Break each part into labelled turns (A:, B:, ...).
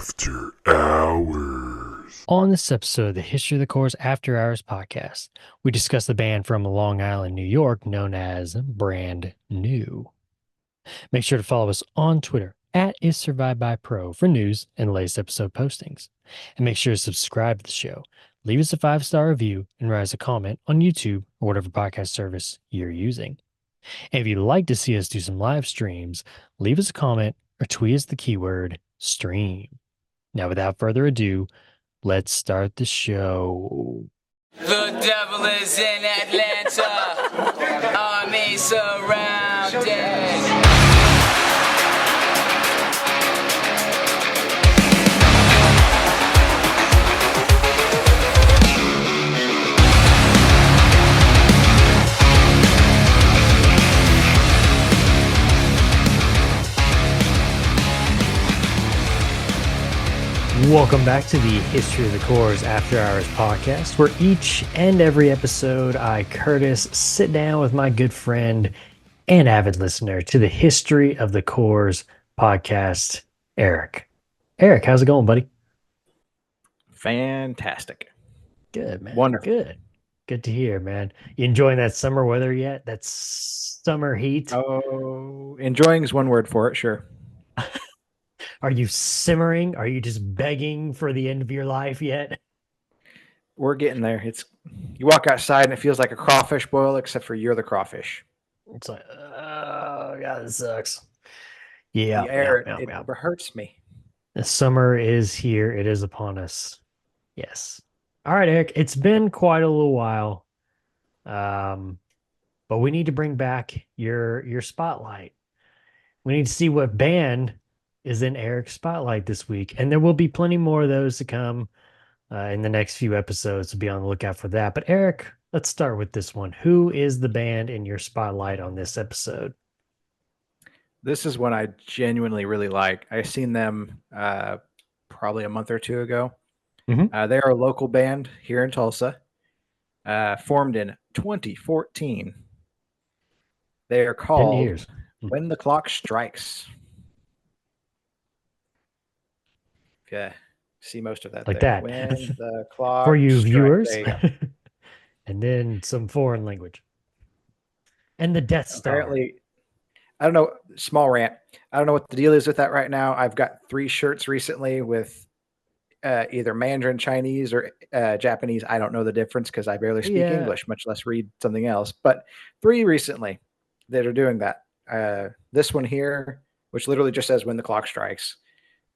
A: After Hours.
B: On this episode of the History of the Course After Hours podcast, we discuss the band from Long Island, New York, known as Brand New. Make sure to follow us on Twitter at IsSurvivedByPro for news and latest episode postings. And make sure to subscribe to the show. Leave us a 5-star review and write us a comment on YouTube or whatever podcast service you're using. And if you'd like to see us do some live streams, leave us a comment or tweet us the keyword stream. Now, without further ado, let's start the show.
C: The devil is in Atlanta. Army surrounded.
B: Welcome back to the History of the Course After Hours podcast, where each and every episode I, Curtis, sit down with my good friend and avid listener to the History of the Course podcast, Erik. Erik, how's it going, buddy?
D: Fantastic.
B: Good, man.
D: Wonderful.
B: Good to hear, man. You enjoying that summer weather yet? That summer heat?
D: Oh, enjoying is one word for it, sure.
B: Are you simmering? Are you just begging for the end of your life yet?
D: We're getting there. You walk outside and it feels like a crawfish boil, except for you're the crawfish.
B: It's like, oh, God, this sucks. Yeah,
D: The air,
B: yeah.
D: it hurts me.
B: The summer is here. It is upon us. Yes. All right, Erik. It's been quite a little while. But we need to bring back your spotlight. We need to see what band is in Erik's spotlight this week. And there will be plenty more of those to come in the next few episodes, so be on the lookout for that. But Erik, let's start with this one. Who is the band in your spotlight on this episode?
D: This is one I genuinely really like. I seen them probably a month or two ago.
B: Mhm.
D: They are a local band here in Tulsa, formed in 2014. They are
B: 10
D: called
B: years.
D: When the Clock Strikes. Yeah, see most of that
B: Like
D: there.
B: that.
D: When the clock
B: For you
D: strikes.
B: viewers.
D: There you go.
B: And then some foreign language. And the Death Star.
D: Apparently, I don't know, small rant. I don't know what the deal is with that right now. I've got 3 shirts recently with either Mandarin Chinese or Japanese. I don't know the difference because I barely speak English, much less read something else. But 3 recently that are doing that. This one here, which literally just says when the clock strikes.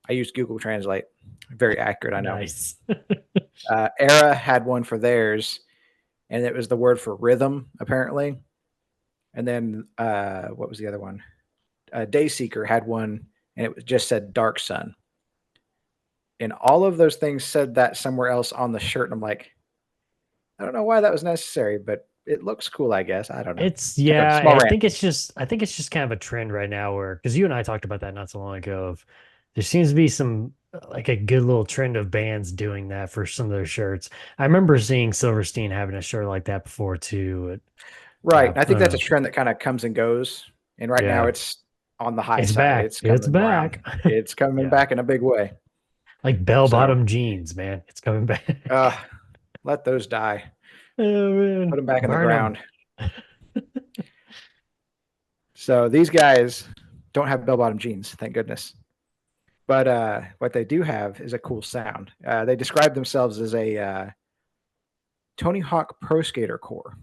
D: I used Google Translate. Very accurate, I know.
B: Nice.
D: Era had one for theirs, and it was the word for rhythm, apparently. And then what was the other one? Dayseeker had one, and it just said dark sun. And all of those things said that somewhere else on the shirt. And I'm like, I don't know why that was necessary, but it looks cool, I guess. I don't know.
B: I think it's just kind of a trend right now where, because you and I talked about that not so long ago, of there seems to be some like a good little trend of bands doing that for some of their shirts. I remember seeing Silverstein having a shirt like that before too.
D: Right. I think that's a trend that kind of comes and goes. And right now
B: Yeah.
D: it's on the high
B: It's
D: side.
B: back.
D: It's coming
B: back.
D: around. It's coming
B: Yeah.
D: back in a big way.
B: Like bell-bottom jeans, man. It's coming back.
D: Let those die.
B: Oh, man.
D: Put them back in the
B: Burn 'em.
D: ground. So these guys don't have bell-bottom jeans, thank goodness. But what they do have is a cool sound. They describe themselves as a Tony Hawk Pro Skater Core.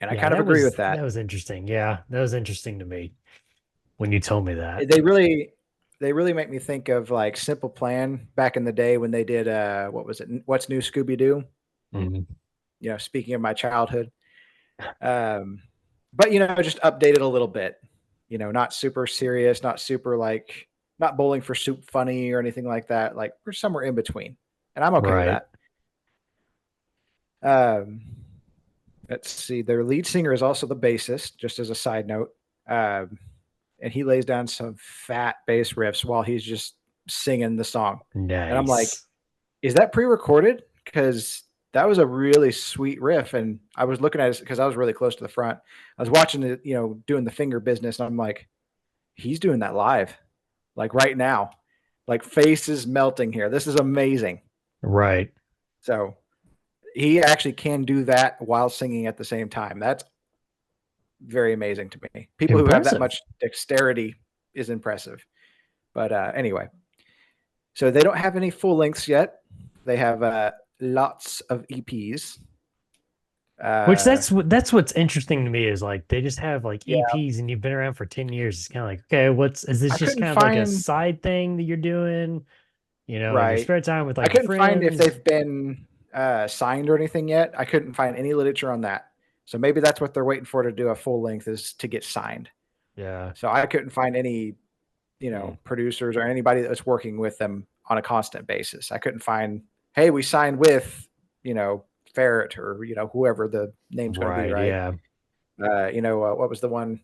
D: And I kind of agree with that.
B: That was interesting. Yeah, that was interesting to me when you told me that.
D: They really make me think of like Simple Plan back in the day when they did what was it? What's New Scooby-Doo?
B: Mm-hmm.
D: You know, speaking of my childhood. But just updated a little bit. Not super serious, not super not bowling for soup funny or anything like that. Like we're somewhere in between. And I'm okay with that. Let's see. Their lead singer is also the bassist, just as a side note. And he lays down some fat bass riffs while he's just singing the song.
B: Nice.
D: And I'm like, is that pre-recorded? Because that was a really sweet riff. And I was looking at it because I was really close to the front. I was watching it, doing the finger business. And I'm like, he's doing that live, like right now. Like faces melting here. This is amazing.
B: Right.
D: So he actually can do that while singing at the same time. That's very amazing to me. People who have that
B: Impressive.
D: much dexterity is impressive. But anyway, so they don't have any full lengths yet. They have lots of EPs.
B: Which that's what's interesting to me is like they just have like
D: Yeah,
B: EPs and you've been around for 10 years. It's kind of like, okay, is this
D: I
B: just
D: couldn't
B: kind of like a
D: find
B: side thing that you're doing, in your
D: right.
B: spare time with
D: I
B: like your
D: couldn't find if
B: friends?
D: they've been signed or anything yet. I couldn't find any literature on that. So maybe that's what they're waiting for to do a full length is to get signed.
B: Yeah.
D: So I couldn't find any,
B: Hmm.
D: producers or anybody that was working with them on a constant basis. I couldn't find, hey, we signed with, Ferret or, whoever the name's going to be,
B: Right.
D: right?
B: Yeah.
D: What was the one?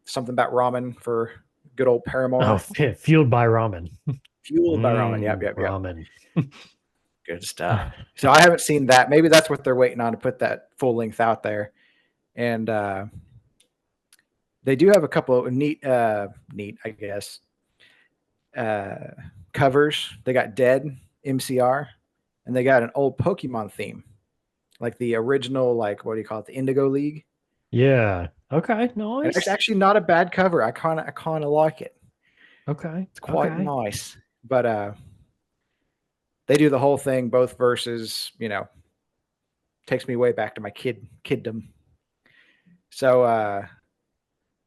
D: Something about ramen for good old
B: Oh,
D: Paramore.
B: fueled by ramen.
D: Fueled by ramen. Yep, yep, yep.
B: Ramen.
D: Good stuff. So I haven't seen that. Maybe that's what they're waiting on to put that full length out there. And they do have a couple of neat, I guess, uh, covers. They got Dead MCR, and they got an old Pokemon theme, like the original, like what do you call it, the Indigo League.
B: Yeah. Okay.
D: And it's
B: Nice.
D: actually not a bad cover. I kind of like it.
B: Okay.
D: It's quite
B: Okay.
D: nice. But they do the whole thing, both verses. Takes me way back to my kiddom. So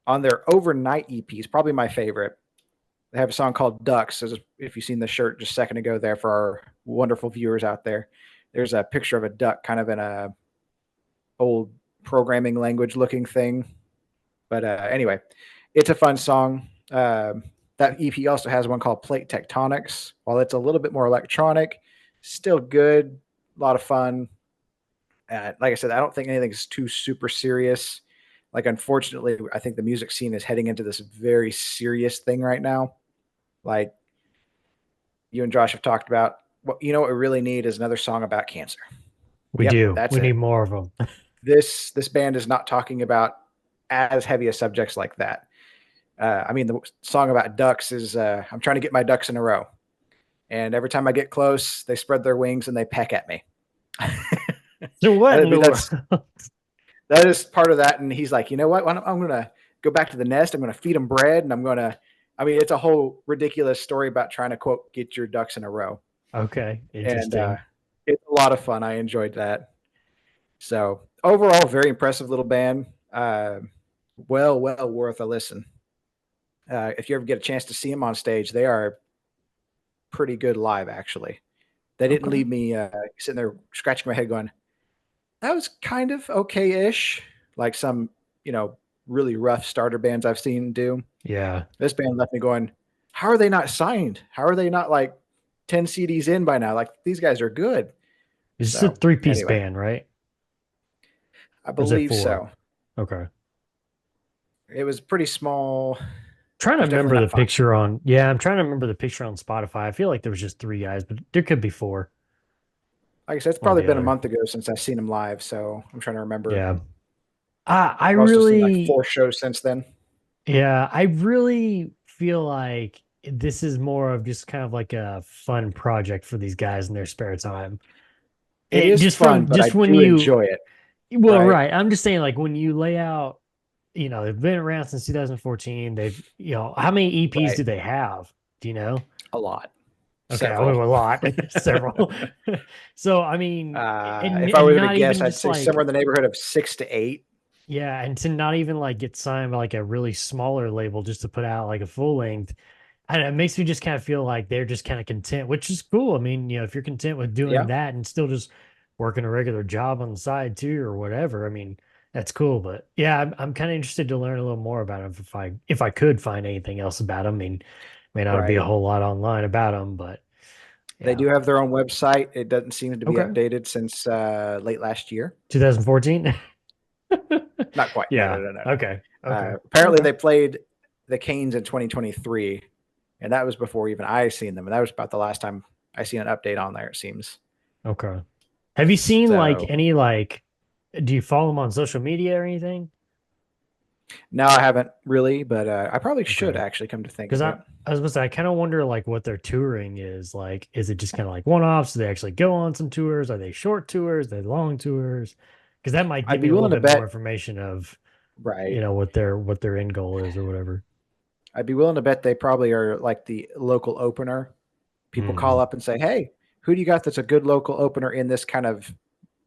D: on their overnight EPs, probably my favorite. They have a song called Ducks. As if you've seen the shirt just a second ago there for our wonderful viewers out there. There's a picture of a duck kind of in a old programming language looking thing. But anyway, it's a fun song. That EP also has one called Plate Tectonics. While it's a little bit more electronic, still good, a lot of fun. Like I said, I don't think anything's too super serious. Like, unfortunately, I think the music scene is heading into this very serious thing right now. Like you and Josh have talked about, what we really need is another song about cancer.
B: We
D: Yep,
B: do.
D: that's
B: We
D: it.
B: need more of them.
D: This band is not talking about as heavy a subjects like that. I mean, the song about ducks is I'm trying to get my ducks in a row, and every time I get close, they spread their wings and they peck at me.
B: So what
D: I
B: in the
D: mean,
B: world?
D: that is part of that. And he's like, you know what? I'm going to go back to the nest. I'm going to feed them bread, and I'm going to. I mean, it's a whole ridiculous story about trying to quote get your ducks in a row,
B: Okay.
D: and
B: Interesting.
D: it's a lot of fun. I enjoyed that. So overall, very impressive little band. Well worth a listen. If you ever get a chance to see them on stage, they are pretty good live. Actually, they didn't
B: Okay.
D: leave me sitting there scratching my head, going, "That was kind of okay-ish," like some really rough starter bands I've seen do.
B: Yeah.
D: This band left me going, "How are they not signed? How are they not like 10 CDs in by now? Like these guys are good."
B: This is a
D: So
B: three-piece
D: anyway,
B: band, right?
D: I
B: Or is it
D: believe
B: four?
D: so.
B: Okay.
D: It was pretty small. It
B: Trying to
D: was definitely
B: remember the
D: not five.
B: picture on, yeah, I'm trying to remember the picture on Spotify. I feel like there was just three guys, but there could be four,
D: Like I said, it's
B: one or
D: probably
B: the
D: been a
B: other.
D: month ago since I've seen them live, so I'm trying to remember.
B: Yeah. I
D: I've also seen like
B: really,
D: 4 shows since then.
B: yeah, I really feel like this is more of just kind of like a fun project for these guys in their spare time.
D: It
B: It
D: is
B: just
D: fun,
B: from
D: but I
B: just when
D: do
B: you,
D: enjoy it,
B: well,
D: right?
B: right. I'm just saying, like when you lay out, they've been around since 2014. They've, how many EPs
D: Right.
B: do they have? Do you know?
D: A lot.
B: Okay, a
D: Several.
B: lot, several. So I mean, and
D: If I
B: and
D: were to
B: not
D: guess,
B: even
D: I'd
B: just
D: say
B: like,
D: somewhere in the neighborhood of 6 to 8.
B: yeah, and to not even like get signed by like a really smaller label just to put out like a full length. And it makes me just kind of feel like they're just kind of content, which is cool. I mean, if you're content with doing
D: Yeah,
B: that and still just working a regular job on the side too, or whatever, I mean, that's cool. But yeah, I'm kind of interested to learn a little more about them if I could find anything else about them. I mean, may not be a
D: right.
B: whole lot online about them, but
D: They
B: yeah.
D: do have their own website. It doesn't seem to be
B: Okay.
D: updated since late last year.
B: 2014.
D: Not quite. No, no,
B: Yeah.
D: no, no, no.
B: Okay. Okay.
D: Apparently,
B: Okay.
D: they played the Canes in 2023, and that was before even I seen them. And that was about the last time I seen an update on there. It seems
B: Okay. Have you seen like
D: so.
B: any like? Do you follow them on social media or anything?
D: No, I haven't really, but I probably should
B: Okay.
D: actually come to think
B: Because
D: of
B: I,
D: it.
B: I was supposed to, I kind of wonder like what their touring is like. Is it just kind of like one-offs? Do they actually go on some tours? Are they short tours? Are they long tours? Because that might
D: I'd
B: give me
D: be
B: a little
D: willing to
B: bit more
D: bet,
B: information of,
D: right.
B: what their end goal is or whatever.
D: I'd be willing to bet they probably are like the local opener. People call
B: Hmm.
D: up and say, "Hey, who do you got that's a good local opener in this kind of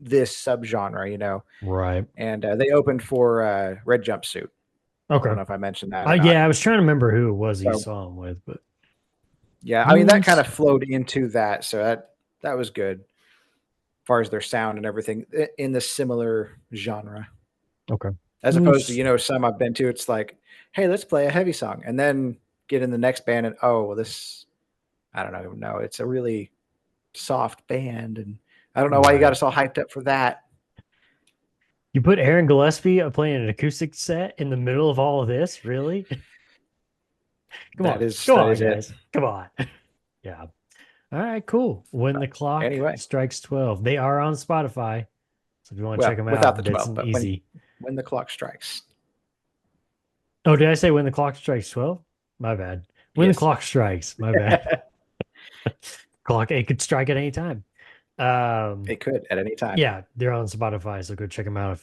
D: this subgenre?"
B: Right.
D: And they opened for Red Jumpsuit. I don't
B: Okay.
D: know if I mentioned that or not.
B: Yeah, I was trying to remember who it was you
D: So
B: saw him with, but
D: yeah, I mean that kind
B: nice.
D: of flowed into that, so that was good as far as their sound and everything in the similar genre.
B: Okay.
D: As opposed to
B: Nice.
D: some I've been to, it's like, hey, let's play a heavy song, and then get in the next band, and oh, well, this I don't even know. It's a really soft band, and I don't know why you got
B: Right.
D: us all hyped up for that.
B: You put Aaron Gillespie playing an acoustic set in the middle of all of this? Really? Come on. Come
D: That
B: on,
D: is it.
B: guys. Come on. Yeah. All right, cool. When the clock
D: Anyway,
B: strikes 12, they are on Spotify. So if you want to check
D: well,
B: them
D: without
B: out,
D: the
B: that's
D: 12,
B: an
D: but
B: easy.
D: when the clock strikes,
B: Oh, did I say when the clock strikes 12? My bad. When the
D: yes,
B: clock strikes, my bad. Clock, it could strike at any time. Um,
D: it could at any time.
B: yeah, they're on Spotify, so go check them out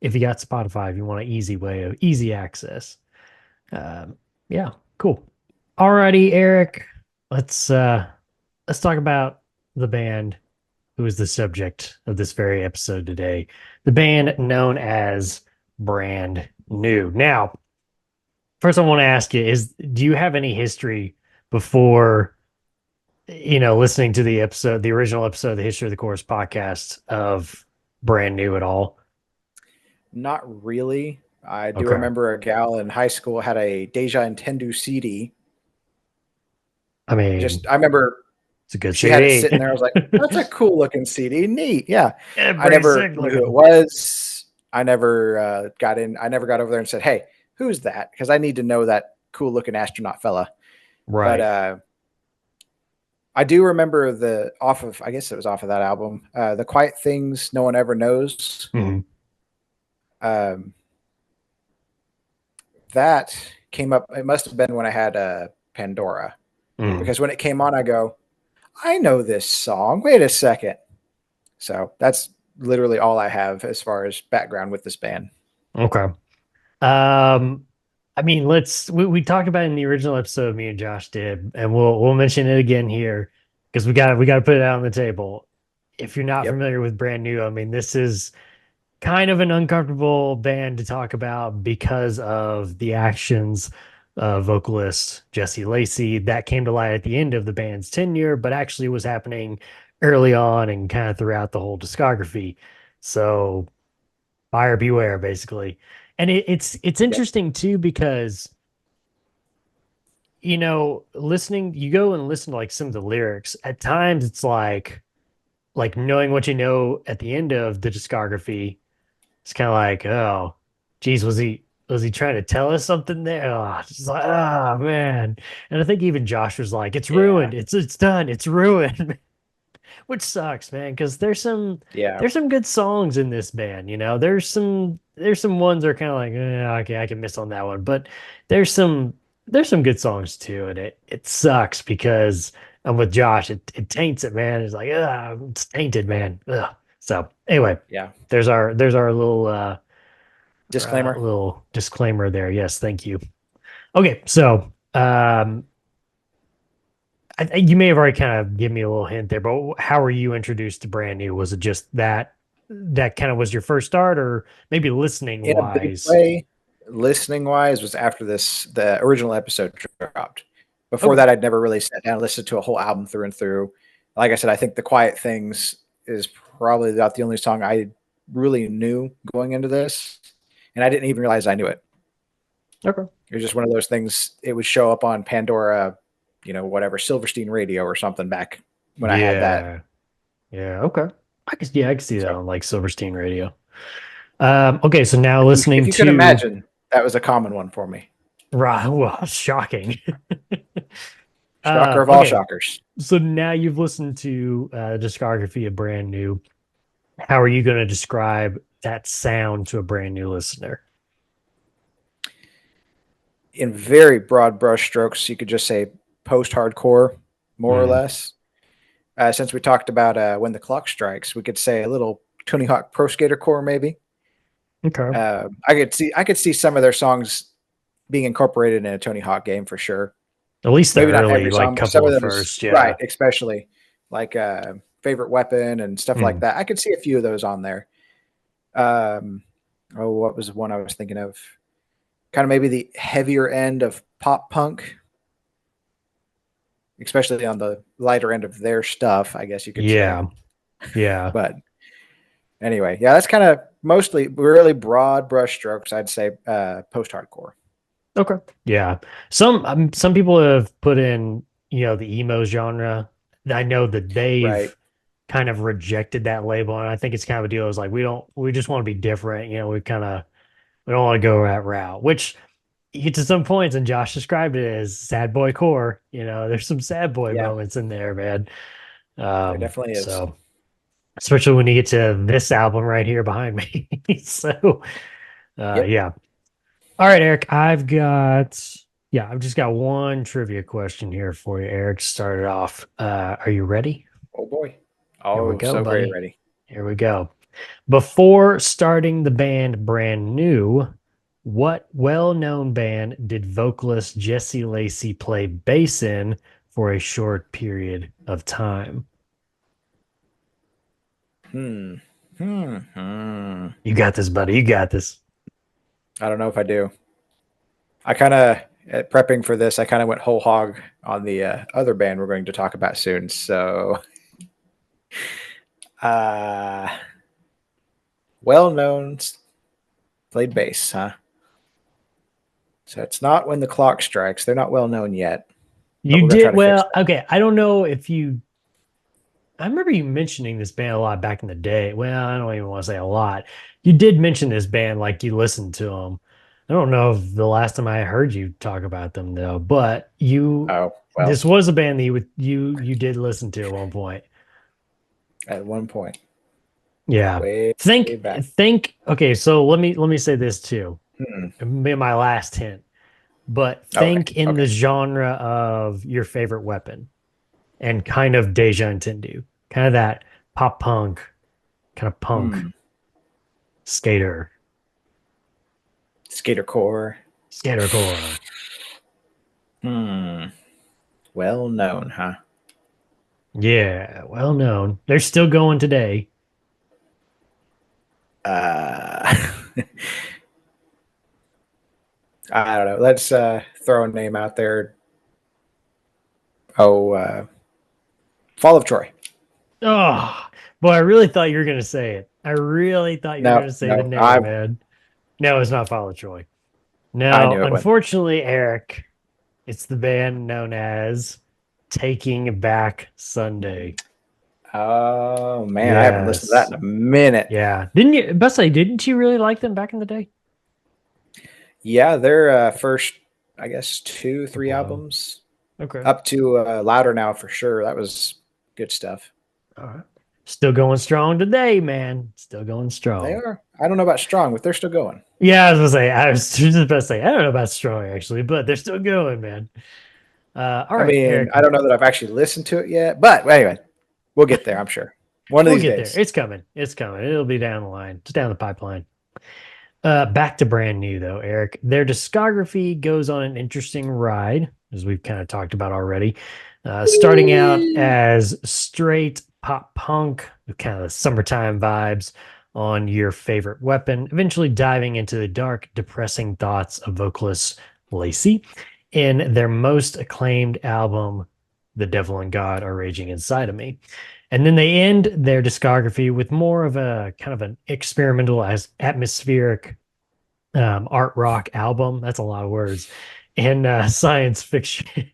B: if you got Spotify, if you want an easy way of easy access. Um, yeah, cool. Alrighty, Eric. Let's uh let's talk about the band who is the subject of this very episode today. The band known as Brand New. Now, first I want to ask you is do you have any history before listening to the original episode of the History of the Chorus podcast of Brand New at all?
D: Not really. I do
B: Okay.
D: remember a gal in high school had a Deja Intendu CD.
B: I mean,
D: I remember
B: it's a good
D: she had it
B: CD.
D: sitting there. I was like, "That's a cool looking CD, neat." Yeah,
B: Yeah,
D: I
B: pretty
D: never
B: sick
D: knew who it
B: looking.
D: was. I never got in. I never got over there and said, "Hey, who's that?" Because I need to know that cool looking astronaut fella. But
B: Right.
D: I do remember the off of. I guess it was off of that album, "The Quiet Things No One Ever Knows."
B: Mhm.
D: Um, that came up. It must have been when I had Pandora,
B: Mhm.
D: because when it came on, I go, "I know this song. Wait a second." So that's literally all I have as far as background with this band.
B: Okay. Um, I mean, we talked about it in the original episode me and Josh did, and we'll mention it again here because we got to put it out on the table. If you're not
D: Yep.
B: familiar with Brand New, I mean, this is kind of an uncomfortable band to talk about because of the actions of vocalist Jesse Lacey that came to light at the end of the band's tenure, but actually was happening early on and kind of throughout the whole discography. So buyer beware, basically. And it's
D: Yep.
B: interesting too because listening, you go and listen to like some of the lyrics. At times, it's like knowing what you know at the end of the discography. It's kind of like, oh, geez, was he trying to tell us something there? Oh, it's just like, oh man. And I think even Josh was like, it's
D: Yeah.
B: ruined. It's done. It's ruined. Which sucks, man, because
D: Yeah.
B: there's some good songs in this band. There's some ones that are kind of like, okay, I can miss on that one, but there's some there's some good songs too, and it sucks because I'm with Josh. It taints it, man. It's like, it's tainted, man. Ugh. So anyway,
D: Yeah.
B: there's our
D: Disclaimer.
B: little disclaimer there. Yes, thank you. Okay, so you may have already kind of given me a little hint there, but how were you introduced to Brand New? Was it just that kind of was your first start, or maybe listening
D: In a big
B: wise?
D: way, listening wise, was after the original episode dropped. Before
B: Okay,
D: that, I'd never really sat down and listened to a whole album through and through. Like I said, I think "The Quiet Things" is probably not the only song I really knew going into this, and I didn't even realize I knew it.
B: okay,
D: It was just one of those things. It would show up on Pandora, whatever, Silverstein Radio or something back when I had that.
B: yeah, yeah, okay. I can see that
D: So
B: on like Silverstein Radio. Okay, so now
D: if
B: listening
D: you could
B: to
D: imagine, that was a common one for me.
B: well, shocking.
D: Shocker of all
B: Okay,
D: shockers.
B: so now you've listened to discography of Brand New. How are you going to describe that sound to a brand new listener?
D: in very broad brushstrokes, you could just say post-hardcore, more or
B: Mm.
D: less. Since we talked about When the Clock Strikes, we could say a little Tony Hawk Pro Skater core, maybe.
B: Okay.
D: I could see some of their songs being incorporated in a Tony Hawk game for sure.
B: At least the
D: Maybe not
B: early
D: every
B: like
D: song, but some
B: couple
D: of
B: of
D: those,
B: first,
D: right?
B: yeah.
D: Especially like Favorite Weapon and stuff like
B: Mm.
D: that. I could see a few of those on there. Um, what was one I was thinking of? Kind of maybe the heavier end of pop punk, especially on the lighter end of their stuff, I guess you could say.
B: Yeah. Yeah.
D: But anyway, yeah, that's kind of mostly really broad brushstrokes. I'd say post-hardcore.
B: Okay. Yeah. Some people have put in, the emo genre. I know that
D: Right.
B: they've kind of rejected that label, and I think it's kind of a deal. It's like we just want to be different. We don't want to go that route. Which you get to some points, and Josh described it as sad boy core. There's some sad boy
D: Yeah,
B: moments in there, man.
D: there definitely is.
B: So especially when you get to this album right here behind me. So,
D: Yep.
B: yeah. All right, Eric, I've just got one trivia question here for you, Eric, to start it off. Are you ready?
D: Oh boy.
B: Here we
D: Oh,
B: go,
D: so very
B: buddy.
D: ready.
B: Here we go. Before starting the band Brand New, what well-known band did vocalist Jesse Lacey play bass in for a short period of time?
D: Hmm. Hmm.
B: You got this, buddy. You got this.
D: I don't know if I do. I kind of prepping for this. I kind of went whole hog on the other band we're going to talk about soon. So, well known, played bass, huh? So it's not When the Clock Strikes. They're not well known yet, but
B: You
D: we're gonna try
B: did
D: to fix
B: well.
D: that.
B: Okay, I don't know if you I remember you mentioning this band a lot back in the day. Well, I don't even want to say a lot. You did mention this band like you listened to them. I don't know if the last time I heard you talk about them though, but
D: Oh well,
B: this was a band that you did listen to at one point.
D: at one point,
B: Yeah.
D: way
B: Think
D: back.
B: think okay, so let me say this too.
D: Hmm.
B: It'll be my last hint. But
D: Okay.
B: think in
D: Okay.
B: the genre of your favorite weapon and kind of Deja Entendu. Kind of that pop punk, kind of punk
D: Hmm.
B: skater.
D: Skater core.
B: Skatercore.
D: Hmm. Well known, huh?
B: Yeah, well known. They're still going today.
D: Uh, I don't know. Let's throw a name out there. Oh, Fall of Troy.
B: Oh, boy, I really thought you were going to say it. I really thought you were
D: No,
B: going to say the
D: no,
B: name, man. No, it's not Follow Troy.
D: I
B: No,
D: knew it wasn't.
B: unfortunately, Eric, it's the band known as Taking Back Sunday.
D: Oh man, I haven't listened to that
B: Yes.
D: in a minute.
B: Yeah. Didn't you really like them back in the day?
D: Yeah, their first, I guess, two, three
B: Couple
D: albums
B: Okay.
D: up to Louder Now for sure. That was good stuff.
B: All right. Still going strong today, man. Still going
D: They
B: strong.
D: are. I don't know about strong, but they're still going.
B: Yeah, I was just about to say, I don't know about strong actually, but they're still going, man. All
D: I
B: right,
D: mean,
B: Eric,
D: I don't know that I've actually listened to it yet, but anyway, we'll get there. I'm sure one of
B: we'll
D: these
B: get there.
D: days.
B: It's coming. It's coming. It'll be down the line, just down the pipeline. Back to brand new though, Eric. Their discography goes on an interesting ride, as we've kind of talked about already. Starting out as straight pop punk, with kind of the summertime vibes on Your Favorite Weapon, eventually diving into the dark, depressing thoughts of vocalist Lacey in their most acclaimed album, The Devil and God Are Raging Inside of Me. And then they end their discography with more of a kind of an experimental as atmospheric art rock album. That's a lot of words. And science fiction.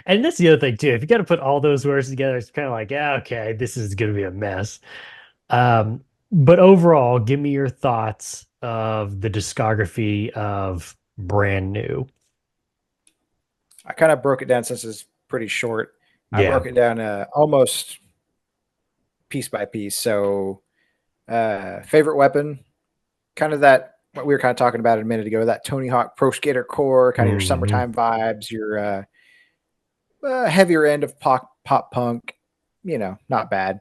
B: And that's the other thing too. If you got to put all those words together, it's kind of like, yeah, okay, this is going to be a mess. But overall, give me your thoughts of the discography of Brand New.
D: I kind of broke it down since it's pretty short. I
B: Yeah.
D: broke it down almost piece by piece. So, favorite weapon, kind of that what we were kind of talking about a minute ago, that Tony Hawk Pro Skater core, kind of your
B: Mhm.
D: summertime vibes, your heavier end of pop punk, not bad.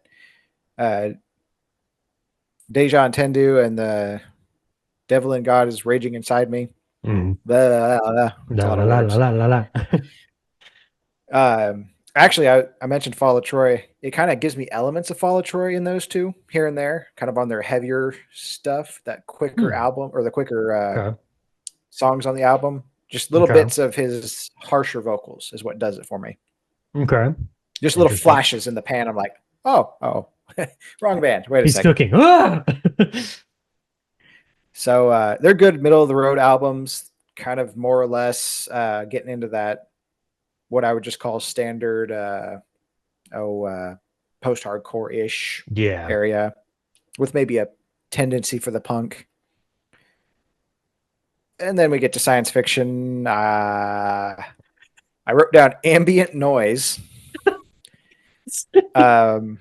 D: Deja and Tendu and the Devil in God is raging inside me.
B: Mhm.
D: Blah, blah, blah. It's a lot of words. Actually, I mentioned Fall of Troy. It kind of gives me elements of Fall of Troy in those two here and there, kind of on their heavier stuff, that quicker album or the quicker
B: Okay.
D: songs on the album. Just little
B: Okay.
D: bits of his harsher vocals is what does it for me.
B: Okay.
D: Just little
B: Interesting.
D: flashes in the pan. I'm like, oh, wrong band. Wait a
B: He's
D: second.
B: cooking. Ah!
D: So they're good middle of the road albums, kind of more or less getting into that, what I would just call standard post-hardcore ish
B: Yeah.
D: area with maybe a tendency for the punk. And then we get to science fiction. I wrote down ambient noise. And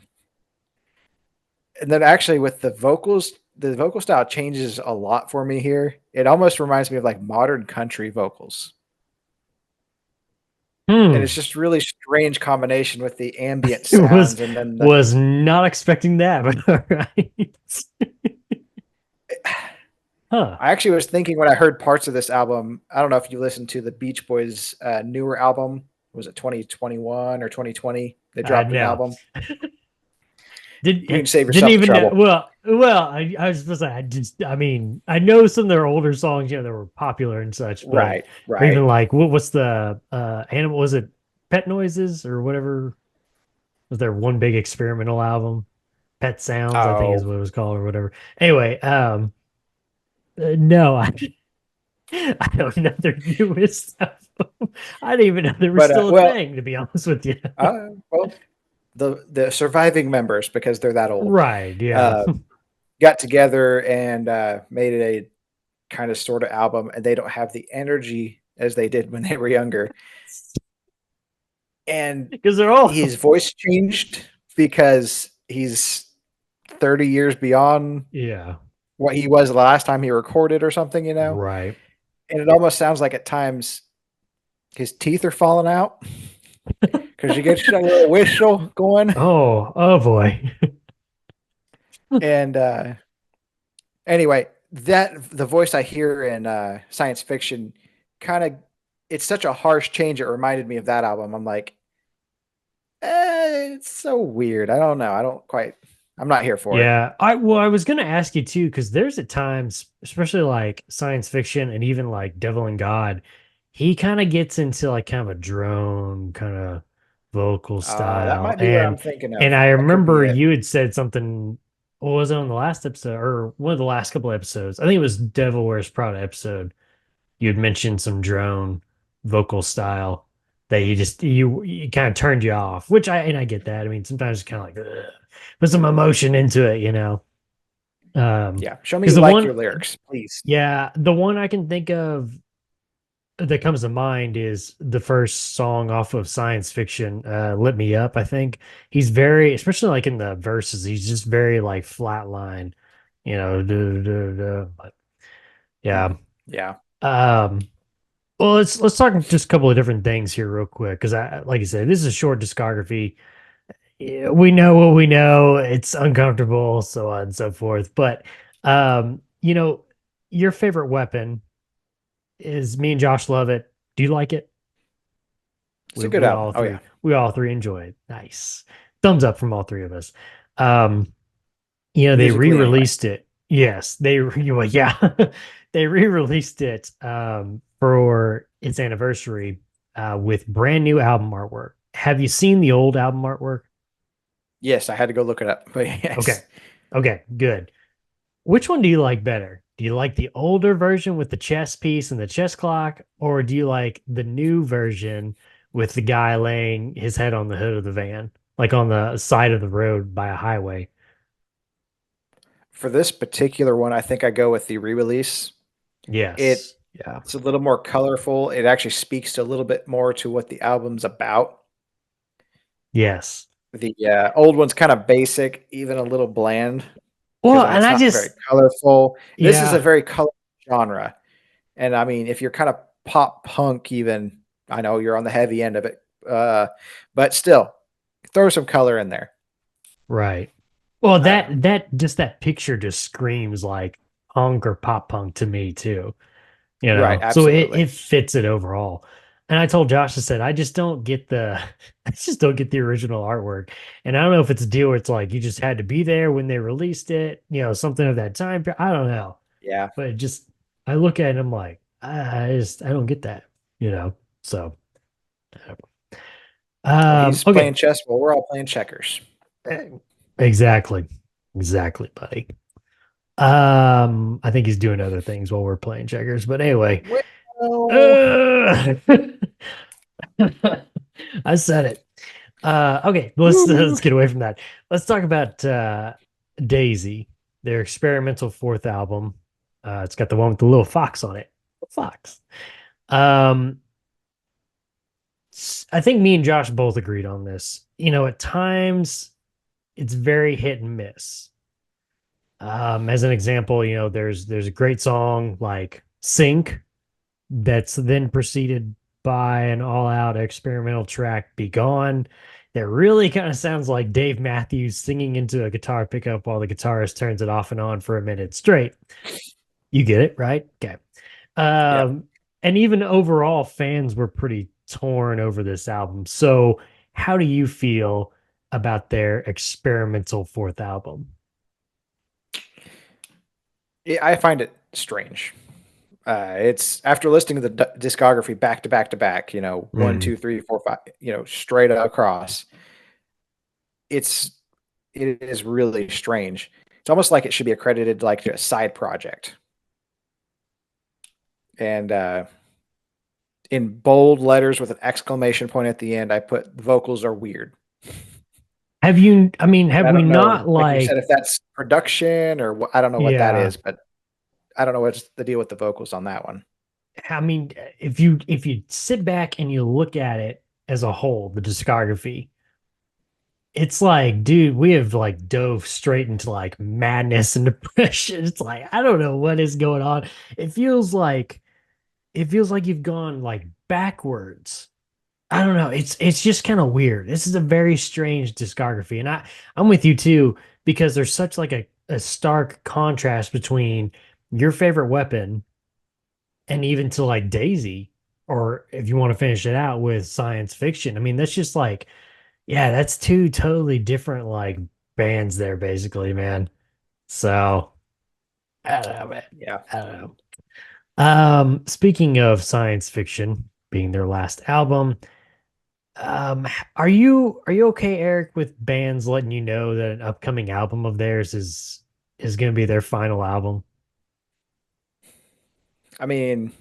D: then actually with the vocals, the vocal style changes a lot for me here. It almost reminds me of like modern country vocals. And it's just really strange combination with the ambient sounds and then
B: was not expecting that, but all right. Huh.
D: I actually was thinking when I heard parts of this album, I don't know if you listened to the Beach Boys' newer album. Was it 2021 or 2020? They dropped an album. You can save yourself
B: Didn't even
D: the trouble.
B: know. Well, I was supposed to. I know some of their older songs, that were popular and such, but
D: Right.
B: or even like what's the animal? Was it Pet Noises or whatever? Was there one big experimental album? Pet Sounds, I think is what it was called or whatever. Anyway, no, I don't know their newest stuff. I didn't even know there was still a thing, to be honest with you.
D: Well, the surviving members, because they're that old,
B: right? Yeah,
D: got together and made it a kind of sort of album, and they don't have the energy as they did when they were younger. And
B: because they're all
D: his voice changed because he's 30 years beyond what he was the last time he recorded or something,
B: Right.
D: And it almost sounds like at times his teeth are falling out because you get a little whistle going.
B: Oh boy.
D: And anyway, the voice I hear in science fiction it's such a harsh change. It reminded me of that album. I'm like, it's so weird. I don't know. I'm not here for it.
B: Yeah. I was going to ask you too, because there's at times, especially like science fiction and even like Devil and God, he kind of gets into like kind of a drone kind of vocal style.
D: That might be what I'm thinking of.
B: And I remember you had said something, what was it on the last episode or one of the last couple of episodes? I think it was Devil Wears Prada episode. You had mentioned some drone vocal style that you kind of turned you off, which I get that. I mean, sometimes it's kind of like put some emotion into it,
D: Yeah, show me your lyrics, please.
B: Yeah, the one I can think of that comes to mind is the first song off of Science Fiction, "Lit Me Up." I think he's very, especially like in the verses, he's just very like flatline, But yeah,
D: yeah.
B: Well, let's talk just a couple of different things here real quick because like I said, this is a short discography. We know what we know. It's uncomfortable, so on and so forth. But your favorite weapon is me and Josh love it. Do you like it?
D: It's a good album.
B: We all three enjoy it. Nice. Thumbs up from all three of us. They re-released it. Yes, they re-released it for its anniversary with brand new album artwork. Have you seen the old album artwork?
D: Yes, I had to go look it up. But yes.
B: Okay, good. Which one do you like better? Do you like the older version with the chess piece and the chess clock, or do you like the new version with the guy laying his head on the hood of the van, like on the side of the road by a highway?
D: For this particular one, I think I go with the re-release.
B: Yes.
D: It's a little more colorful. It actually speaks to a little bit more to what the album's about.
B: Yes.
D: The old one's kind of basic, even a little bland.
B: Well, and I just
D: very colorful. This is a very colorful genre. And I mean, if you're kind of pop punk, even I know you're on the heavy end of it, but still, throw some color in there.
B: Right. Well,
D: I don't know.
B: that picture just screams like punk or pop punk to me too. You
D: Right,
B: know, so
D: absolutely.
B: it fits it overall. And I told Josh, I said, I just don't get the, I just don't get the original artwork. And I don't know if it's a deal where it's like you just had to be there when they released it, you know, something of that time. I don't know,
D: Yeah.
B: but it just, I look at it and I'm like, I don't get that, you know. So,
D: Well, he's
B: okay,
D: playing chess while we're all playing checkers.
B: Eh, exactly, exactly, buddy. I think he's doing other things while we're playing checkers, but anyway.
D: Well,
B: Uh, I said it. Okay, let's get away from that. Let's talk about Daisy, their experimental fourth album. It's got the one with the little fox on it. Fox. Um, I think me and Josh both agreed on this. You know, at times it's very hit and miss. As an example, you know, there's a great song like "Sink" that's then preceded by an all-out experimental track, "Be Gone," that really kind of sounds like Dave Matthews singing into a guitar pickup while the guitarist turns it off and on for a minute straight. You get it, right? Okay.
D: yep.
B: Um, and even overall, fans were pretty torn over this album. So, how do you feel about their experimental fourth album?
D: I find it strange. It's after listening to the discography back to back to back, one,
B: Mm.
D: two, three, four, five, straight across. It's it is really strange. It's almost like it should be accredited like to a side project. And in bold letters with an exclamation point at the end, I put vocals are weird.
B: Have you, I mean,
D: And
B: have
D: I
B: we
D: don't know,
B: not
D: like you said,
B: like,
D: if that's production or I don't know what that
B: yeah,
D: is, but I don't know what's the deal with the vocals on that one.
B: I mean, if you sit back and you look at it as a whole, the discography, it's like, dude, we have like dove straight into like madness and depression. It's like, I don't know what is going on. It feels like it feels like you've gone like backwards. I don't know. It's just kind of weird. This is a very strange discography. And I'm with you too, because there's such like a stark contrast between your favorite weapon and even to like Daisy, or if you want to finish it out with science fiction. I mean, that's just like, yeah, that's two totally different like bands there, basically, man. So I don't know, man.
D: Yeah.
B: I don't know. Speaking of science fiction being their last album, are you okay, Eric, with bands letting you know that an upcoming album of theirs is going to be their final album?
D: I mean,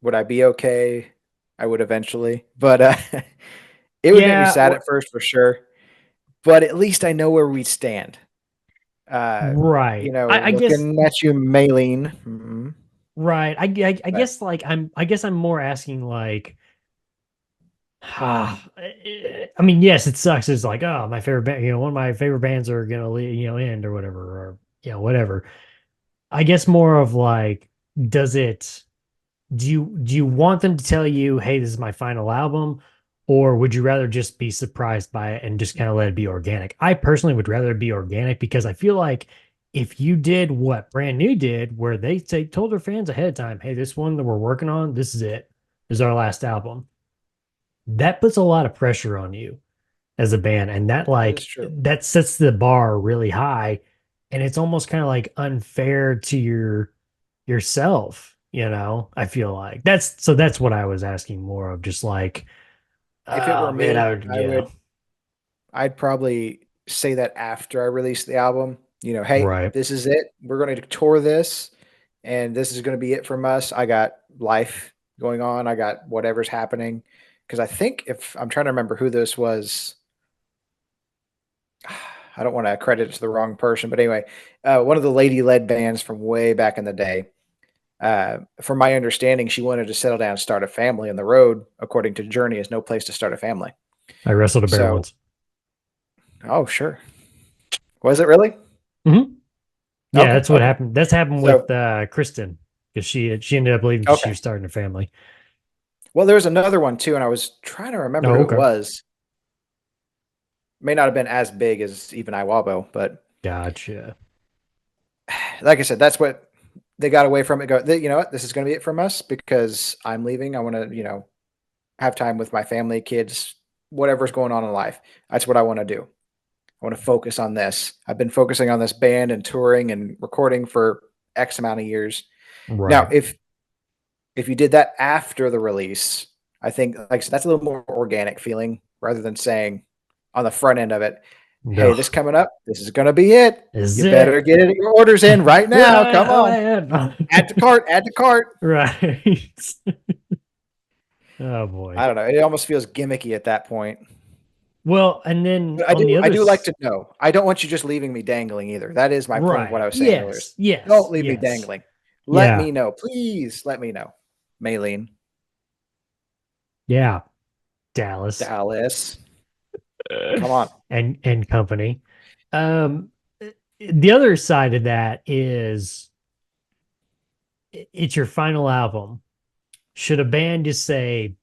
D: would I be okay? I would eventually, but it would make me
B: Yeah,
D: sad at first for sure. But at least I know where we stand.
B: right. I guess
D: Looking at you, Maylene. Mhm.
B: right. I
D: But
B: guess like I guess I'm more asking like I mean, yes, it sucks. It's like, oh, my favorite band, one of my favorite bands are gonna end or whatever, or whatever. I guess more of like, does it do you want them to tell you, hey, this is my final album, or would you rather just be surprised by it and just kind of let it be organic? I personally would rather it be organic because I feel like if you did what Brand New did, where they told their fans ahead of time, hey, this one that we're working on, this is it. This is our last album. That puts a lot of pressure on you as a band, and that
D: that is
B: like
D: true.
B: that sets the bar really high, and it's almost kind of like unfair to yourself. I feel like that's what I was asking more of, just like,
D: If it
B: oh
D: were
B: man, I
D: me,
B: would, yeah,
D: I'd probably say that after I release the album. Hey,
B: right.
D: this is it. We're going to tour this, and this is going to be it from us. I got life going on. I got whatever's happening. Because I think if I'm trying to remember who this was, I don't want to credit it to the wrong person, but anyway, one of the lady-led bands from way back in the day. From my understanding, she wanted to settle down and start a family, and the road, according to Journey, is no place to start a family.
B: I wrestled a bear
D: So,
B: once.
D: oh, sure. Was it really?
B: Hmm. Yeah,
D: Okay,
B: that's what
D: okay.
B: happened. That's happened with
D: So,
B: Kristen, because she ended up leaving because she
D: Okay.
B: was starting a family.
D: Well, there's another one too, and I was trying to remember
B: Oh,
D: who
B: okay.
D: it was. May not have been as big as even Iwabo, but
B: Gotcha.
D: like I said, that's what they got away from it. You know what? This is going to be it from us because I'm leaving. I want to, have time with my family, kids, whatever's going on in life. That's what I want to do. I want to focus on this. I've been focusing on this band and touring and recording for X amount of years. Now,
B: Right.
D: if you did that after the release, I think like I said, that's a little more organic feeling rather than saying on the front end of it, hey,
B: No.
D: this coming up, this is gonna be it.
B: Is
D: You better
B: it?
D: get it your orders in right now. Come
B: Oh,
D: on.
B: man.
D: Add to cart, add to cart.
B: Right. Oh boy.
D: I don't know. It almost feels gimmicky at that point.
B: Well, and then
D: But
B: on the
D: I
B: other
D: do like to know. I don't want you just leaving me dangling either. That is my point of what
B: right.
D: I was saying earlier.
B: Yes. Yes.
D: Don't leave me
B: Yes.
D: dangling. Let
B: Yeah.
D: me know. Please let me know. Maylene,
B: Yeah. Dallas
D: Dallas. Come on.
B: and company. Um the other side of that is it's your final album. Should a band just say,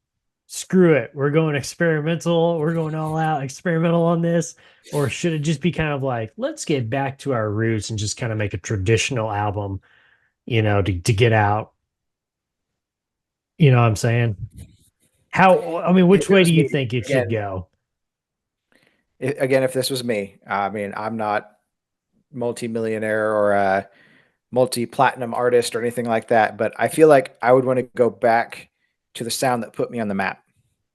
B: screw it, we're going experimental, we're going all out experimental on this? Or should it just be kind of like, let's get back to our roots and just kind of make a traditional album, to get out? You know what I'm saying? I mean,
D: If
B: which
D: it
B: way
D: was
B: do you
D: me,
B: think it should
D: again,
B: go?
D: if this was me, I mean, I'm not multimillionaire or a multi-platinum artist or anything like that, but I feel like I would want to go back to the sound that put me on the map.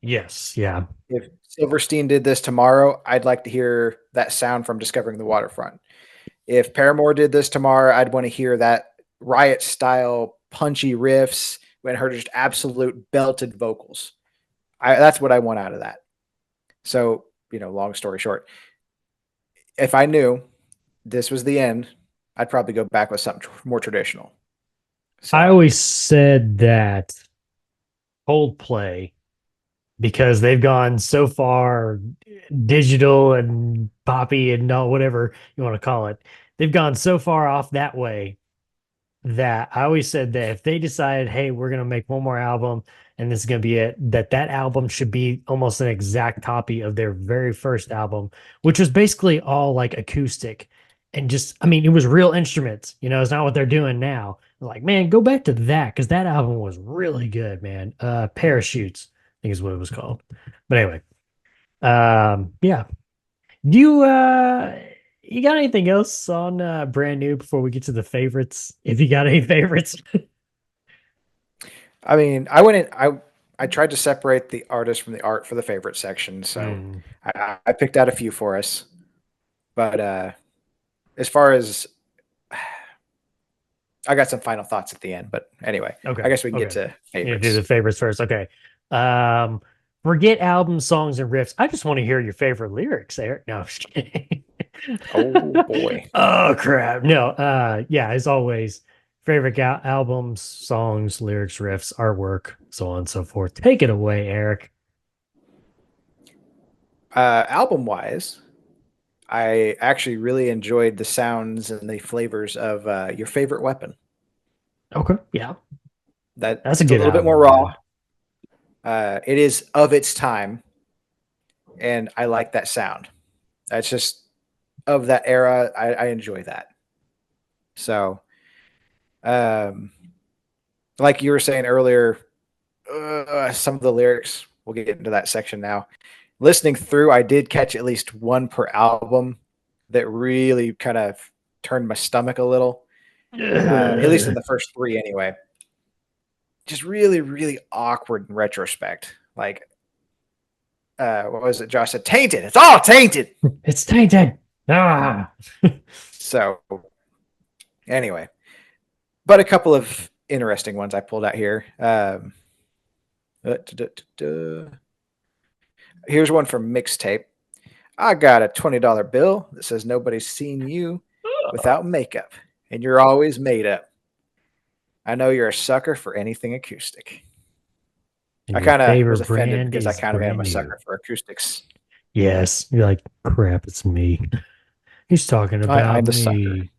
B: Yes. Yeah.
D: If Silverstein did this tomorrow, I'd like to hear that sound from Discovering the Waterfront. If Paramore did this tomorrow, I'd want to hear that Riot style punchy riffs and her just absolute belted vocals. That's what I want out of that. So, long story short, if I knew this was the end, I'd probably go back with something more traditional.
B: I
D: So,
B: always said that Coldplay, because they've gone so far digital and poppy and all whatever you want to call it. They've gone so far off that way that I always said that if they decided, hey, we're gonna make one more album and this is gonna be it, that album should be almost an exact copy of their very first album, which was basically all like acoustic and just, I mean, it was real instruments. It's not what they're doing now. Like, man, go back to that because that album was really good, man. Parachutes, I think is what it was called. But anyway, yeah. Do you got anything else on brand new before we get to the favorites? If you got any favorites.
D: I mean, I tried to separate the artist from the art for the favorite section. So
B: Mm,
D: I picked out a few for us. But as far as I got some final thoughts at the end, but anyway,
B: okay.
D: I guess we can get
B: Okay.
D: to
B: You do the
D: favorites.
B: favorites first. Okay. Um, Forget albums, songs, and riffs. I just want to hear your favorite lyrics, Eric. No, I'm just kidding.
D: Oh boy.
B: Oh crap. No, yeah, as always, favorite albums, songs, lyrics, riffs, artwork, so on and so forth. Take it away, Eric.
D: Album wise, I actually really enjoyed the sounds and the flavors of Your Favorite Weapon.
B: Okay. Yeah.
D: That
B: That's a
D: it's a
B: good
D: little bit
B: album,
D: more raw.
B: man.
D: It is of its time, and I like that sound. That's just of that era. I enjoy that. So, um, like you were saying earlier, some of the lyrics, we'll get into that section now. Listening through, I did catch at least one per album that really kind of turned my stomach a little, at least in the first three anyway. Just really, really awkward in retrospect. Like, what was it? Josh said, tainted. It's all tainted.
B: It's tainted. Ah.
D: So, anyway, but a couple of interesting ones I pulled out here. Here's one from Mixtape. I got a $20 bill that says nobody's seen you without makeup, and you're always made up. I know you're a sucker for anything acoustic.
B: And
D: I
B: your
D: kind of was
B: favorite
D: offended
B: brand
D: because I
B: is
D: kind of am
B: brand
D: a
B: new.
D: sucker for acoustics.
B: Yes. You're like, crap, it's me. He's talking
D: I'm
B: about
D: the sucker.
B: me.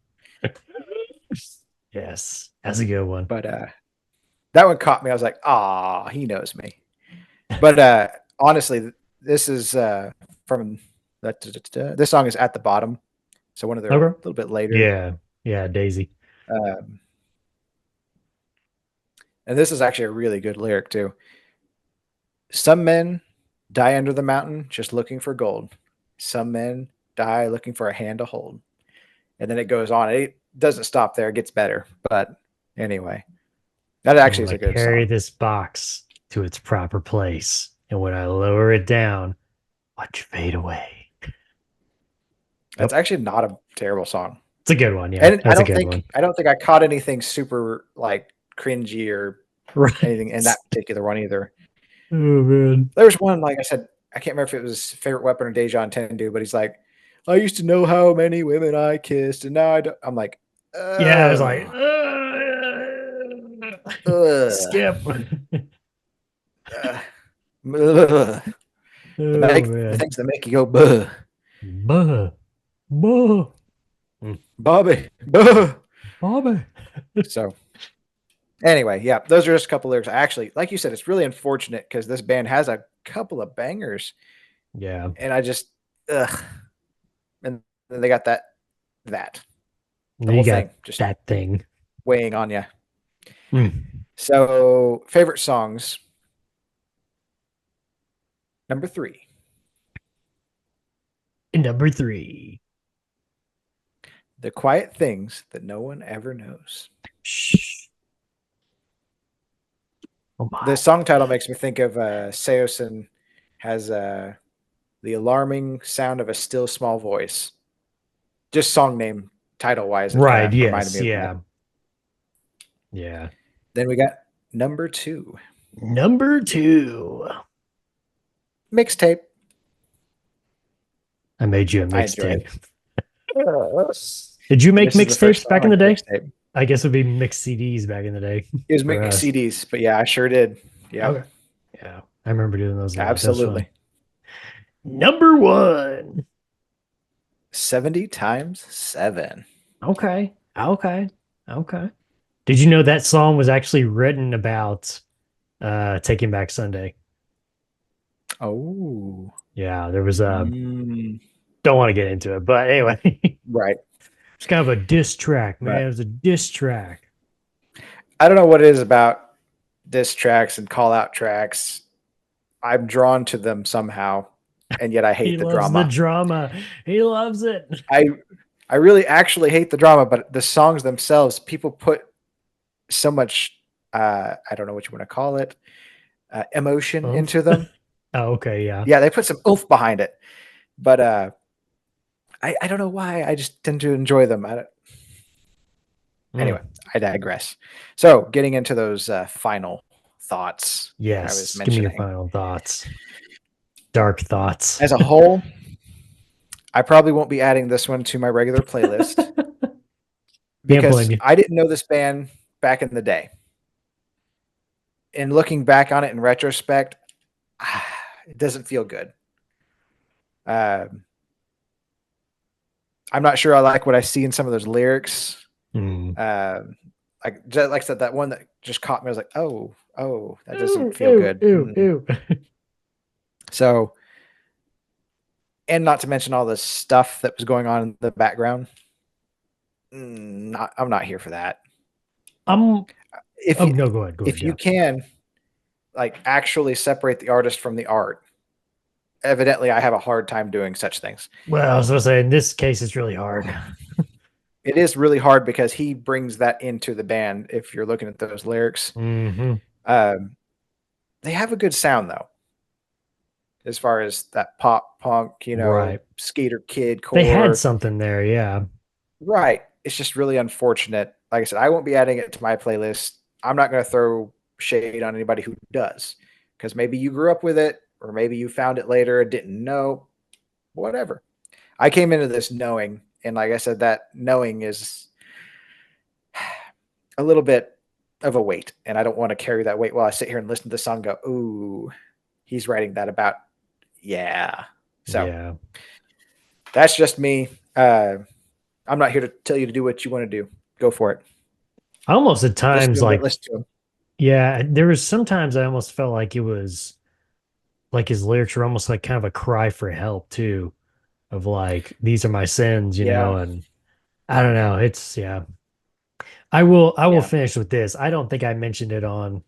B: Yes, that's a good one.
D: But that one caught me. I was like, ah, he knows me. But honestly, this is from this song is At the Bottom. So one of their a
B: Okay.
D: little bit later.
B: Yeah. Yeah. Daisy.
D: Um, and this is actually a really good lyric too. Some men die under the mountain just looking for gold. Some men die looking for a hand to hold. And then it goes on. It doesn't stop there. It gets better. But anyway, that
B: I'm
D: actually is
B: gonna
D: a good
B: carry
D: song.
B: this box to its proper place, and when I lower it down, watch fade away.
D: That's
B: Yep.
D: actually not a terrible song.
B: It's a good one. Yeah,
D: And
B: that's a good one.
D: I don't think I caught anything super like cringy or
B: Right.
D: anything in that particular one either.
B: Oh man.
D: There was one, like I said, I can't remember if it was Favorite Weapon or Deja Tendu, but he's like, I used to know how many women I kissed, and now I don't. I'm like,
B: Yeah, I was like,
D: ugh,
B: skip.
D: ugh, ugh.
B: Oh
D: The
B: man.
D: things that make you go, buh,
B: Buh. Buh.
D: Bobby, buh.
B: Bobby.
D: So anyway, yeah, those are just a couple lyrics. Actually, like you said, it's really unfortunate because this band has a couple of bangers,
B: Yeah.
D: and I just, ugh. And then they got that the
B: You
D: whole
B: got
D: thing just
B: that thing.
D: weighing on you.
B: Mm.
D: So, favorite songs. Number 3,
B: Number 3.
D: The Quiet Things That No One Ever Knows.
B: Shh. Oh
D: The
B: my.
D: song title makes me think of Seosin has the alarming sound of a still small voice. Just song name title wise, it kind
B: Right.
D: of reminded
B: Yes.
D: me of that.
B: Yeah. Yeah.
D: Then we got number 2,
B: Number 2.
D: Mixtape.
B: I made you a
D: I enjoy
B: mixtape.
D: it.
B: Did you make
D: This is the first
B: mixtapes
D: time
B: back in
D: I
B: the day?
D: mixtape.
B: I guess it would be mixed CDs back in the day
D: It was
B: for
D: mixed
B: us.
D: CDs, but yeah, I sure did. Yeah,
B: Okay. Yeah. I remember doing those a lot. That was
D: absolutely.
B: fun. Number 1.
D: 70 times 7.
B: Okay. Okay. Okay. Did you know that song was actually written about Taking Back Sunday?
D: Oh.
B: Yeah, there was a
D: Mm,
B: don't want to get into it, but anyway,
D: right.
B: it's kind of a diss track, man.
D: But
B: It was a diss track.
D: I don't know what it is about diss tracks and call out tracks. I'm drawn to them somehow, and yet I
B: He
D: hate the
B: loves the
D: drama.
B: drama. He loves it.
D: I I really actually hate the drama, but the songs themselves, people put so much I don't know what you want to call it, emotion
B: Oomph.
D: into them.
B: Oh, okay, yeah.
D: Yeah, they put some oomph behind it. But I don't know why. I just tend to enjoy them. Anyway,
B: Mm,
D: I digress. So, getting into those final thoughts I was
B: yes. Give me your
D: mentioning.
B: final thoughts. Dark thoughts.
D: As a whole, I probably won't be adding this one to my regular playlist
B: Can't blame
D: because
B: you.
D: I didn't know this band back in the day. And looking back on it in retrospect, it doesn't feel good. Um, I'm not sure I like what I see in some of those lyrics.
B: Mm.
D: Like I said, that one that just caught me. I was like, oh, that doesn't
B: Ew,
D: feel
B: ew,
D: good.
B: ew, ew.
D: So, and not to mention all the stuff that was going on in the background. I'm not here for that.
B: I'm
D: If
B: oh
D: you
B: no, go ahead,
D: if you
B: yeah.
D: can, like, actually separate the artist from the art, evidently I have a hard time doing such things.
B: Well, I was gonna say in this case it's really hard.
D: It is really hard because he brings that into the band. If you're looking at those lyrics,
B: Mm-hmm.
D: um, they have a good sound though, as far as that pop punk,
B: Right.
D: skater kid
B: They had
D: core.
B: something there, yeah.
D: Right. It's just really unfortunate. Like I said, I won't be adding it to my playlist. I'm not going to throw shade on anybody who does, because maybe you grew up with it, or maybe you found it later and didn't know. Whatever. I came into this knowing, and like I said, that knowing is a little bit of a weight, and I don't want to carry that weight while I sit here and listen to the song. And go, ooh, he's writing that about, yeah. So
B: Yeah.
D: that's just me. I'm not here to tell you to do what you want to do. Go for it.
B: I almost at
D: Listen
B: times
D: to him,
B: like,
D: but listen to him.
B: yeah, there was sometimes I almost felt like it was like his lyrics were almost like kind of a cry for help too, of like, these are my sins,
D: Yeah.
B: and I don't know. It's yeah. I will
D: Yeah.
B: finish with this. I don't think I mentioned it on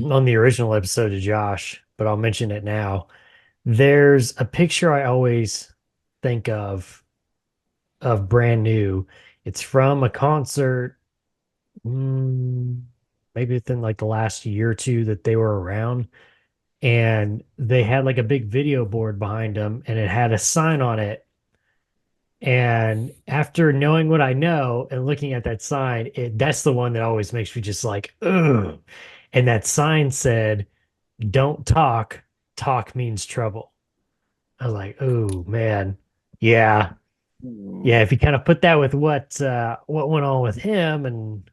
B: on the original episode to Josh, but I'll mention it now. There's a picture I always think of Brand New. It's from a concert, mm, maybe within like the last year or two that they were around, and they had like a big video board behind them, and it had a sign on it. And after knowing what I know and looking at that sign, that's the one that always makes me just like, ugh. And that sign said, "Don't talk. Talk means trouble." I was like, oh man, yeah, yeah. If you kind of put that with what went on with him and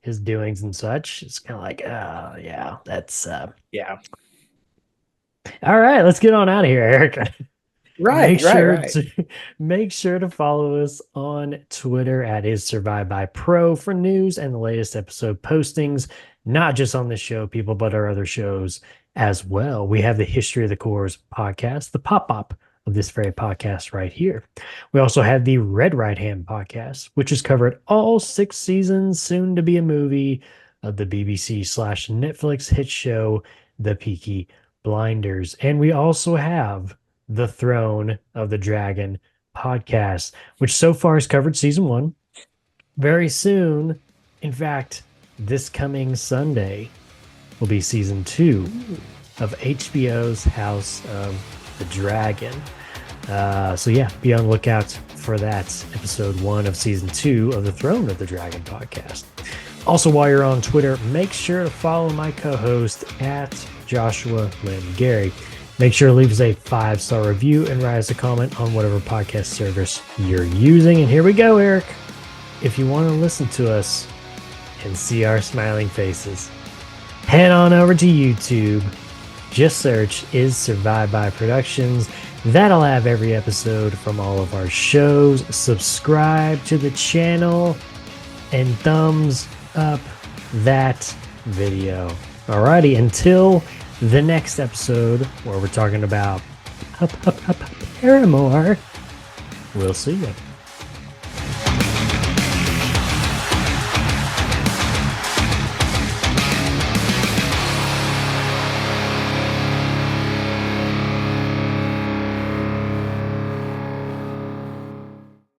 B: his doings and such, it's kind of like, yeah, that's
D: Yeah.
B: all right. Let's get on out of here, Eric. Make
D: Right. Right.
B: sure
D: Right.
B: to make sure to follow us on Twitter at is survived by pro for news and the latest episode postings, not just on this show, people, but our other shows as well. We have the History of the Cores podcast, the pop-up of this very podcast right here. We also have the Red Right Hand podcast, which has covered all 6 seasons, soon to be a movie, of the BBC/Netflix hit show, The Peaky Blinders. And we also have the Throne of the Dragon podcast, which so far has covered season 1. Very soon, in fact, this coming Sunday will be season 2 of HBO's House of the Dragon. So yeah, be on the lookout for that, episode 1 of season 2 of the Throne of the Dragon podcast. Also, while you're on Twitter, make sure to follow my co-host at Joshua Lynn Gary. Make sure to leave us a 5-star review and write us a comment on whatever podcast service you're using. And here we go, Eric. If you want to listen to us and see our smiling faces, head on over to YouTube. Just search Is Survived by Productions. That'll have every episode from all of our shows. Subscribe to the channel and thumbs up that video. Alrighty, until the next episode where we're talking about Paramore, we'll see you.